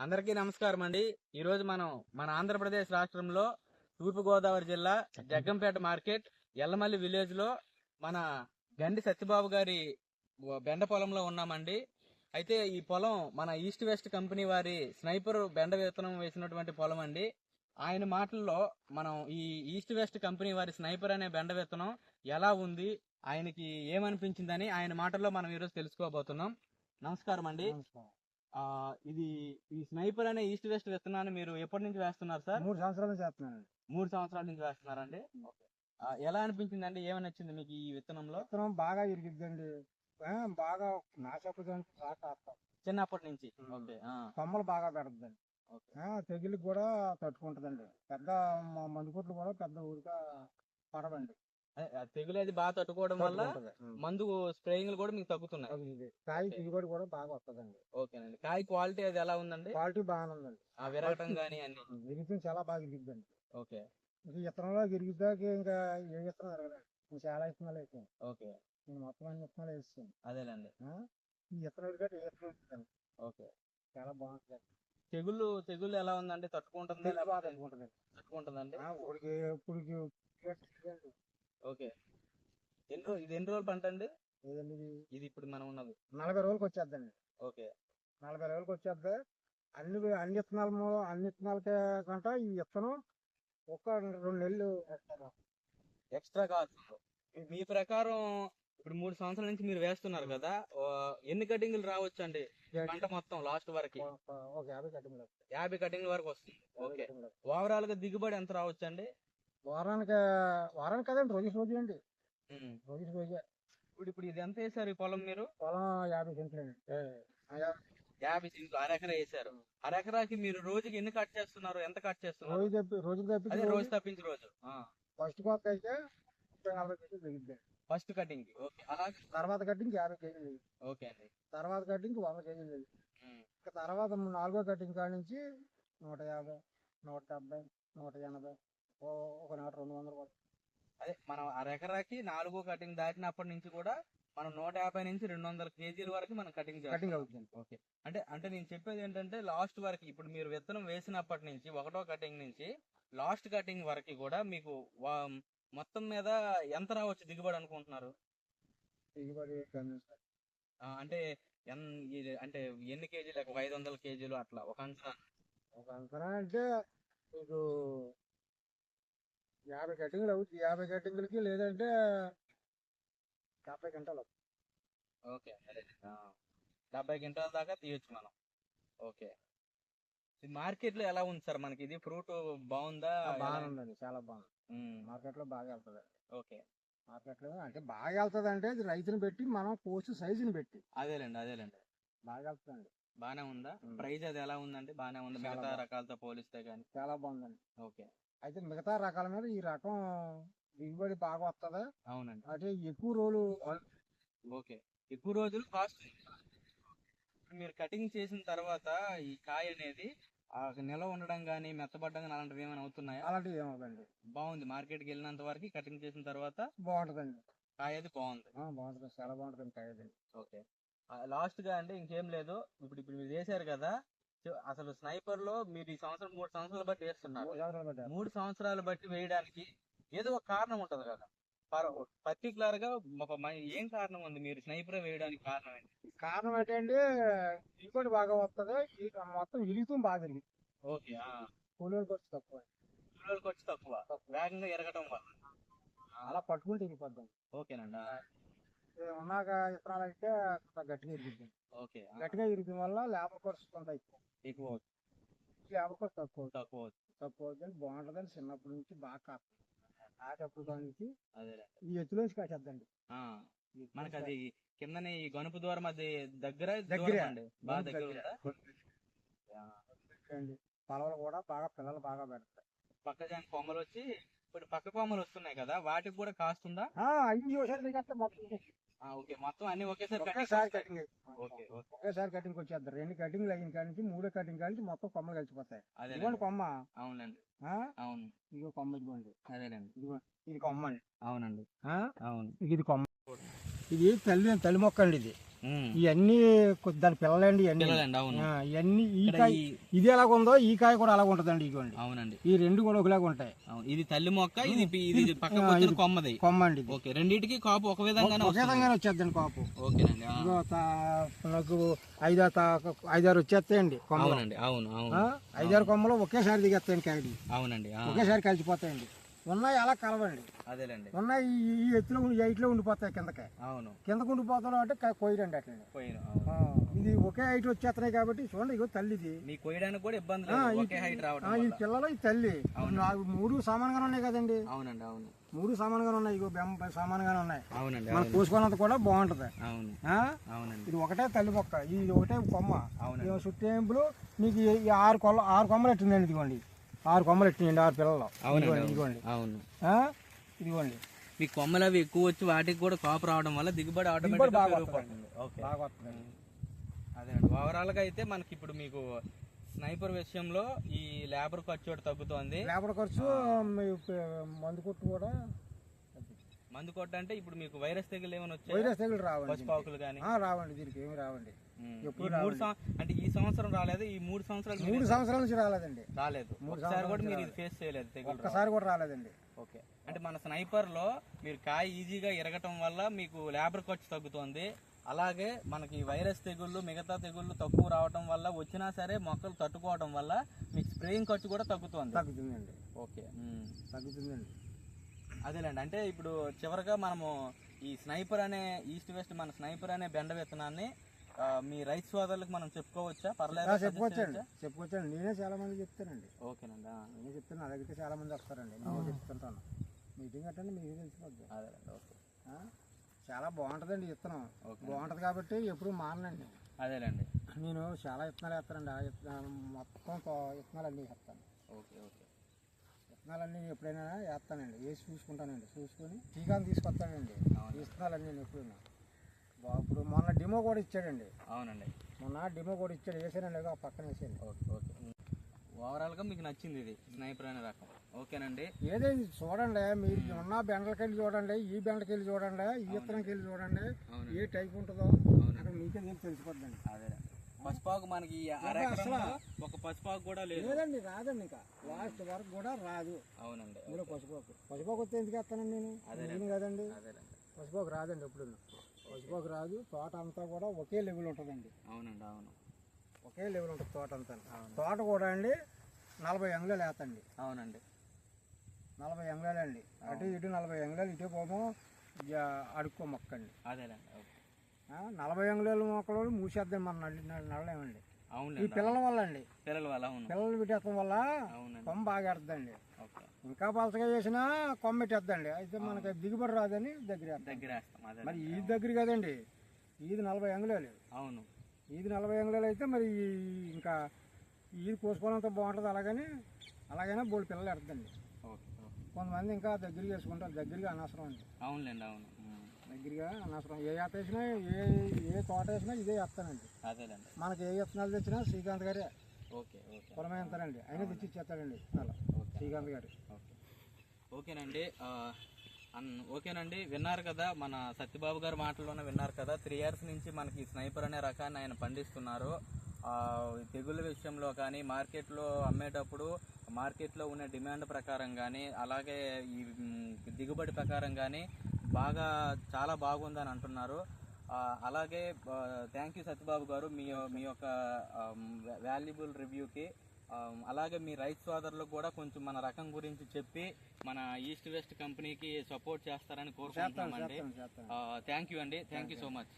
అందరికీ నమస్కారం అండి. ఈరోజు మనం మన ఆంధ్రప్రదేశ్ రాష్ట్రంలో తూర్పుగోదావరి జిల్లా జగ్గంపేట మార్కెట్ ఎల్లమల్లి విలేజ్ లో మన గండి సత్యబాబు గారి బెండ పొలంలో ఉన్నామండి. అయితే ఈ పొలం మన ఈస్ట్ వెస్ట్ కంపెనీ వారి స్నైపర్ బెండ విత్తనం వేసినటువంటి పొలం అండి. ఆయన మాటల్లో మనం ఈ ఈస్ట్ వెస్ట్ కంపెనీ వారి స్నైపర్ అనే బెండ విత్తనం ఎలా ఉంది, ఆయనకి ఏమనిపించిందని ఆయన మాటల్లో మనం ఈరోజు తెలుసుకోబోతున్నాం. నమస్కారం అండి. ఇది ఈ స్నైపర్ అనే ఈస్ట్ వెస్ట్ విత్తనాన్ని మీరు ఎప్పటి నుంచి వేస్తున్నారు సార్? 3 సంవత్సరాల నుంచి వేస్తున్నాను. 3 సంవత్సరాల నుంచి వేస్తున్నారండి. ఎలా అనిపించిందండి? ఏమని మీకు ఈ విత్తనంలో? విత్తనం బాగా ఇరిగిద్దండి, బాగా నాశపడుతుంది. చిన్నప్పటి నుంచి కొమ్మలు బాగా పెడుతుందండి, తెగులు కూడా తట్టుకుంటుందండి. పెద్ద మందు కొట్లు కూడా పెద్ద ఊరిగా పడవండి. తెగులు అది బాగా తట్టుకోవడం వల్ల మందు స్ప్రేయింగ్ కూడా మీకు తగ్గుతున్నాయి. కాయ దిగుబడి కూడా బాగా వస్తుందండి. ఓకేనండి. కాయ క్వాలిటీ అది ఎలా ఉందండి? క్వాలిటీ బాగానే ఉందండి. విరగటం కానీ అన్ని విరిగితే చాలా బాగా ఇరిగిద్దండి. ఓకే. ఈ విత్తనంలో ఇరిగిద్దాక ఇంకా ఏ విత్తనం ఎరగదండి. చాలా విత్తనాలు వేసాను. ఓకే. నేను మొత్తం అన్ని విత్తనాలు వేస్తాను. అదేనండి. ఈ విత్తనం ఎరిగట్టు ఏ విత్తనం వేస్తాను. ఓకే. చాలా బాగుంటుంది. తెగులు ఎలా ఉందండి? తట్టుకుంటుంది? తట్టుకుంటుందండి. ఓకే. ఇది ఎన్ని రోజులు పంట అండి? ఇది ఇప్పుడు మనం ఉన్నది 40 రోజులకి వచ్చేద్దండి. ఓకే. 40 రోజులకి వచ్చేద్దా. అన్ని విత్తనాలకే కంట ఈ విత్తనం ఒక 2 నెలలు ఎక్స్ట్రా కాదు. మీ ప్రకారం ఇప్పుడు 3 సంవత్సరాల నుంచి మీరు వేస్తున్నారు కదా, ఎన్ని కటింగ్లు రావచ్చు అండి పంట మొత్తం లాస్ట్ వరకు? 50 కటింగ్ల వరకు వస్తుంది. ఓకే. ఓవరాల్ గా దిగుబడి ఎంత రావచ్చు అండి? వారానికి కదండి, రోజు అండి. రోజే. ఇప్పుడు ఇది ఎంత వేసారు ఈ పొలం మీరు? పొలం 50 సెంట్లు అండి. 50 సెంట్లు, అరెకరా వేసారు. అరెకరాకి మీరు రోజుకి ఎన్ని కట్ చేస్తున్నారు? ఎంత కట్ చేస్తున్నారు? రోజు తప్పించి రోజు. ఫస్ట్ కోత అయితే 40 కేజీలు దిగుద్ది. First cutting. ఓకే. అలాగే తర్వాత కటింగ్ 50 కేజీలు. ఓకే అండి. తర్వాత కటింగ్ 100 కేజీలు. తర్వాత 4గో కటింగ్ కాడి నుంచి 150, 170, 180, ఒక నాట 200. అదే మనం అరెకరాకి 4గో కటింగ్ దాటినప్పటి నుంచి కూడా మనం 150 నుంచి 200 కేజీల వరకు మనం కటింగ్ అవుతుంది. ఓకే. అంటే నేను చెప్పేది ఏంటంటే లాస్ట్ వరకు ఇప్పుడు మీరు విత్తనం వేసినప్పటి నుంచి 1వ కటింగ్ నుంచి లాస్ట్ కటింగ్ వరకు కూడా మీకు మొత్తం మీద ఎంత రావచ్చు దిగుబడి అనుకుంటున్నారు? దిగుబడి అంటే అంటే ఎన్ని కేజీలు? 500 కేజీలు అట్లా ఒక అంచనా అంటే మీకు 50 కటింగ్లు అవుతుంది. 50 కటింగ్లకి లేదంటే 70 గంటలు. ఓకే. 70 గంటల దాకా తీయొచ్చు మనం. ఓకే. మార్కెట్ లో ఎలా ఉంది సార్ మనకి? ఇది ఫ్రూట్ బాగుందా? బాగుందండి, చాలా బాగుంది. మార్కెట్ లో బాగా వెళ్తుంది. ఓకే. మార్కెట్ లో అంటే బాగా వెళ్తుంది అంటే రైతుని పెట్టి మనం పోస్ట్ సైజుని పెట్టి. అదేలేండి. బాగా వెళ్తుందండి. బానే ఉందా? ప్రైస్ అది ఎలా ఉందండి? బానే ఉంది మిగతా రకాలతో పోలిస్తే గానీ? చాలా బాగుందండి. ఓకే. అయితే మిగతా రకాల మీద ఈ రకం దిగుబడి బాగా వస్తుందా? అవునండి. అంటే ఎక్కువ రోజులు. ఓకే. ఎక్కువ రోజులు కాస్ట్. మీరు కటింగ్ చేసిన తర్వాత ఈ కాయ అనేది నిల్వ ఉండడం గానీ మెత్తబడ్డం కానీ అలాంటివి ఏమైనా అవుతున్నాయా? అలాంటివి ఏమవుతుంది. బాగుంది. మార్కెట్కి వెళ్ళినంత వరకు కటింగ్ చేసిన తర్వాత బాగుంటుందండి. కాయ అది బాగుంది. బాగుంటుంది, చాలా బాగుంటుంది కాయ అది. ఓకే. లాస్ట్ గా అండి ఇంకేం లేదు. ఇప్పుడు మీరు చేశారు కదా, అసలు స్నైపర్ లో మీరు ఈ సంవత్సరం 3 సంవత్సరాలు బట్టి వేస్తున్నారు. 3 సంవత్సరాలు బట్టి వేయడానికి ఏదో ఒక కారణం ఉంటది కదా, పర్టికులర్ గా ఏం కారణం ఉంది మీరు స్నైపర్ వేయడానికి కారణం ఏంటి? కారణం ఏంటంటే దిగుబడి బాగా వస్తుంది, మొత్తం ఇరుగుతూ బాగా తిరిగింది. ఓకే. కూలీలు ఖర్చు తక్కువ. వేగంగా ఎరగటం వల్ల అలా పట్టుకుంటే ఇరిగిపోద్దాం. ఓకేనండి. ఉన్నాక విత్తనాలు అయితే గట్టిగా ఇరిగిద్దాం. ఓకే. గట్టిగా ఇరిగిన వల్ల లేబర్ ఖర్చు కొంత ఎక్కువ అవుతుంది. లేబర్ ఖర్చు తక్కువ అవుతుంది. బాగుంటుందని చిన్నప్పటి నుంచి బాగా కాస్తుంది. ఆటప్పుడు నుంచి ఈ ఎత్తులోంచి కాసేద్దండి. మనకి అది కిందని గనుపు దూరం అది దగ్గర అండి, బాగా దగ్గర అండి. పొలంలో కూడా బాగా పిల్లలు బాగా పెడతాయి. పక్క కొమ్మలు వచ్చి ఇప్పుడు పక్క కొమ్మలు వస్తున్నాయి కదా, వాటికి కూడా కాస్తుందా? అన్ని ఓకే. మొత్తం అన్ని ఒకేసారి కటింగ్. ఒకేసారి కటింగ్ వచ్చేస్తారు. 2 కటింగ్లు అయిన కాడి నుంచి 3వ కటింగ్ కాడి నుంచి మొత్తం కొమ్మలు కలిసిపోతాయి. ఇదిగోండి కొమ్మ. అవునండి. అవును. ఇదిగో కొమ్మ. ఇదిగోండి. అదేనండి. ఇది కొమ్మ అండి. అవునండి. అవును. ఇది కొమ్మ. ఇది తల్లి మొక్క అండి. ఇది ఇవన్నీ దాని పిల్లలండి ఇవన్నీ. పిల్లలండి, అవును. ఇవన్నీ ఈ కాయ ఇది ఎలాగుందో ఈ కాయ కూడా అలాగ ఉంటదండి. ఇదిగోండి, అవునండి, ఈ రెండు కూడా ఒకలాగా ఉంటాయి. ఇది తల్లి మొక్క, ఇది పక్కకు వచ్చిన కొమ్మది. కొమ్మండి ఇది. ఓకే, రెండింటికి కాపు ఒక విధంగానే వచ్చేద్దండి కాపు. ఓకేనండి. నాకు 5-6 వచ్చేస్తాయండి కొమ్మలు. అవునండి, అవును, అవును. 5-6 కొమ్మలు ఒకేసారి దిగేస్తాయండి కాయలు. అవునండి, ఒకేసారి కలిసిపోతాయండి. ఉన్నాయి అలా కలవండి. అదేలేండి. ఉన్నాయి ఈ ఎత్తులో హైట్లో ఉండిపోతాయి కిందకి. అవును, కిందకు ఉండిపోతాం అంటే కొయ్యరండి అట్లా. ఇది ఒకే హైట్ వచ్చేస్తున్నాయి కాబట్టి చూడండి, ఇగో తల్లిది. మీకు కొయ్యడానికి కూడా ఇబ్బంది లేదు, ఒకే హైట్ రావడం. ఈ పిల్లలు ఈ తల్లి నాకు 3 సమానంగానే ఉన్నాయి కదండి. అవునండి, అవును. 3 సమానంగానే ఉన్నాయి. ఇగో సమానంగానే ఉన్నాయి. అవునండి, మనం కోసుకున్నంత కూడా బాగుంటది. అవును, అవునండి. ఇది ఒకటే తల్లి మొక్క, ఇది ఒకటే కొమ్మ. అవును, చుట్టేంపులు మీకు 6 కొమ్మలు ఎట్టిందండి. ఇదిగోండి 6 కొమ్మలు ఎట్టిందండి, 6 పిల్లలు. ఇదిగోండి, అవును, ఇదిగోండి. మీ కొమ్మలు అవి ఎక్కువ వచ్చి వాటికి కూడా కాపు రావడం వల్ల దిగుబడి ఆటోమేటిక్ బాగా వస్తుంది. అదేనండి. ఓవరాల్ గా అయితే మనకి ఇప్పుడు మీకు స్నైపర్ విషయంలో ఈ లేబర్ ఖర్చు ఒకటి తగ్గుతోంది. లేబర్ ఖర్చు, మందు కొట్టు కూడా. మందు కొట్ట అంటే ఇప్పుడు మీకు వైరస్ తెగులు ఏమైనా వచ్చాయి? వైరస్ తెగులు రావండి, పసుపాకులు కానీ రావండి. దీనికి ఏమి రావండి. ఎప్పుడు అంటే ఈ సంవత్సరం రాలేదు, ఈ 3 సంవత్సరాలు 3 సంవత్సరాల నుంచి రాలేదండి. రాలేదు, ఒకసారి కూడా మీరు ఇది ఫేస్ చేయలేదు తెగులు? ఒక్కసారి కూడా రాలేదండి. ఓకే, అంటే మన స్నైపర్ లో మీరు కాయ ఈజీగా ఎరగటం వల్ల మీకు లేబర్ ఖర్చు తగ్గుతోంది. అలాగే మనకి వైరస్ తెగుళ్ళు, మిగతా తెగుళ్ళు తక్కువ రావడం వల్ల వచ్చినా సరే మొక్కలు తట్టుకోవడం వల్ల మీకు స్ప్రేయింగ్ ఖర్చు కూడా తగ్గుతుందండి. ఓకే, తగ్గుతుందండి. అదేలేండి. అంటే ఇప్పుడు చివరిగా మనము ఈ స్నైపర్ అనే ఈస్ట్ వెస్ట్ మన స్నైపర్ అనే బెండ విత్తనాన్ని మీ రైతు సోదరులకు మనం చెప్పుకోవచ్చా? పర్లేదు, చెప్పుకోవచ్చండి. నేనే చాలా మంది చెప్తానండి. ఓకేనండి, నేనే చెప్తాను. నా దగ్గరికి చాలా మంది వస్తారండి. నేను చెప్తుంటాను. మీటింగ్ అంటే మీకు తెలిసిపోద్ది. అదేలేండి. ఓకే, చాలా బాగుంటుందండి విత్తనం. బాగుంటుంది కాబట్టి ఎప్పుడు మానండి. అదేలేండి. నేను చాలా విత్తనాలు వేస్తానండి. మొత్తం విత్తనాలన్నీ వేస్తాను. Okay, okay. విత్తనాలన్నీ ఎప్పుడైనా వేస్తానండి, వేసి చూసుకుంటానండి. చూసుకొని టీకాను తీసుకొస్తానండి విత్తనాలన్నీ. నేను ఎప్పుడైనా ఇప్పుడు మొన్న డెమో కూడా ఇచ్చాడండి. అవునండి, మొన్న డెమో కూడా ఇచ్చాడు. వేసానండి, పక్కన వేసాను. Okay, okay. ఓవరాల్ గా మీకు నచ్చింది ఇది స్నైపర్ అనే రకం? ఓకేనండి. ఏదైతే చూడండి, మీరు ఉన్న బెండలకెళ్ళి చూడండి, ఈ బెండకెళ్ళి చూడండి, ఈ విత్తనంకి వెళ్ళి చూడండి, ఏ టైప్ ఉంటుందో అక్కడ మీకే తెలిసిపోద్దండి. అదే పసుపాకు మనకి ఒక పసుపాకు కూడా లేదండి, రాదండి. ఇంకా లాస్ట్ వరకు కూడా రాదు. అవునండి. ఇందులో పసుపాకు వస్తే ఎందుకు వేస్తానండి నేను? కదండి, పసుపాకు రాదండి. ఎప్పుడు పసుపాకు రాదు. తోట అంతా కూడా ఒకే లెవెల్ ఉంటుందండి. అవునండి, అవును. ఒకే లెవెల్ ఉంటుంది తోట అంతా. తోట కూడా అండి 40 అంగుళాలు వేస్తండి. అవునండి, 40 అంగుళాలు అండి. అటు ఇటు 40 అంగుళాలు, ఇటు పోమో అడుక్కో మొక్క అండి. అదేనండి. 40 అంగుళాలు మొక్కలు మూసేద్దాం మన నడలేమండి. అవును, ఈ పిల్లల వల్ల అండి. పిల్లలు పెట్టేస్తాం వల్ల కొమ్మ బాగా ఎడద్దండి. ఇంకా పలసగా చేసినా కొమ్మ పెట్టేద్దండి. అయితే మనకి దిగుబడి రాదని దగ్గర మరి ఈ దగ్గర కదండి. ఇది 40 అంగుళాలు. అవును, ఇది 40 అంగుళాలు అయితే మరి ఇంకా ఇది కోసుకోవడంతో బాగుంటుంది. అలాగైనా బోల్డ్ పిల్లలు ఎడద్దండి. కొంతమంది ఇంకా దగ్గర చేసుకుంటారు. దగ్గరగా అనవసరం అండి. అవునులేండి, అవును. దగ్గరగా అనవసరం. ఏ ఏత వేసినా ఏ తోట వేసినా ఇదే వేస్తానండి. అదేలేండి. మనకి ఏ విత్తనాలు తెచ్చినా శ్రీకాంత్ గారే పొలమే అంతానండి. ఆయన తెచ్చి ఇచ్చేస్తాడండి విత్తనాలు, శ్రీకాంత్ గారు. ఓకేనండి. ఓకేనండి, విన్నారు కదా, మన సత్యబాబు గారి మాటల్లోనే విన్నారు కదా. 3 years నుంచి మనకి స్నైపర్ అనే రకాన్ని ఆయన పండిస్తున్నారు. తెగుళ్ళ విషయంలో కానీ, మార్కెట్లో అమ్మేటప్పుడు మార్కెట్లో ఉన్న డిమాండ్ ప్రకారం కానీ, అలాగే ఈ దిగుబడి ప్రకారం కానీ చాలా బాగుందని అంటున్నారు. అలాగే థ్యాంక్ యూ సత్యబాబు గారు, మీ యొక్క వాల్యుబుల్ రివ్యూకి. అలాగే మీ రైతు సోదరులకు కూడా కొంచెం మన రకం గురించి చెప్పి మన ఈస్ట్ వెస్ట్ కంపెనీకి సపోర్ట్ చేస్తారని కోరుకుంటున్నామండి. థ్యాంక్ యూ అండి. Thank you so much.